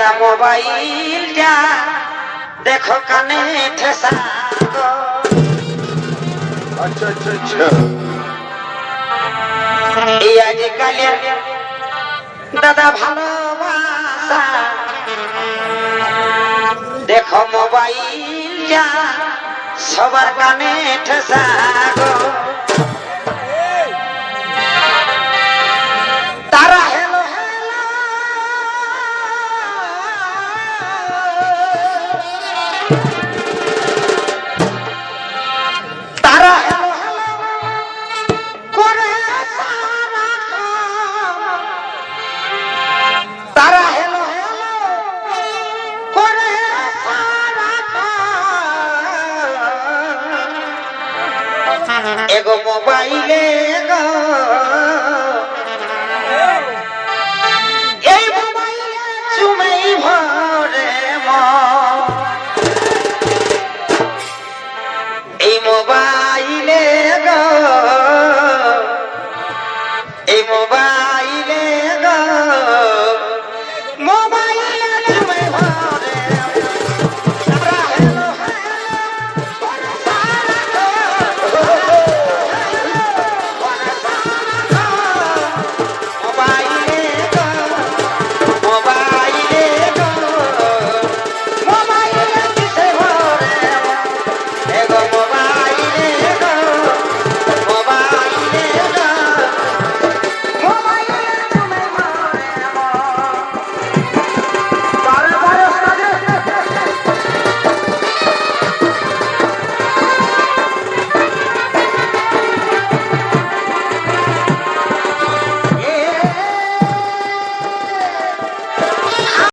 দাদা মোবাইলটা দেখো কানে ঠেসা গো। আচ্ছা আচ্ছা আচ্ছা এই আজকালের দাদা ভালোবাসা দেখো মোবাইলটা সবার কানে ঠেসা গো। তারা হেলো হেলো তারা হেলো হেলো করে তারা হেলো হেলো করে এগো মোবাইলে গো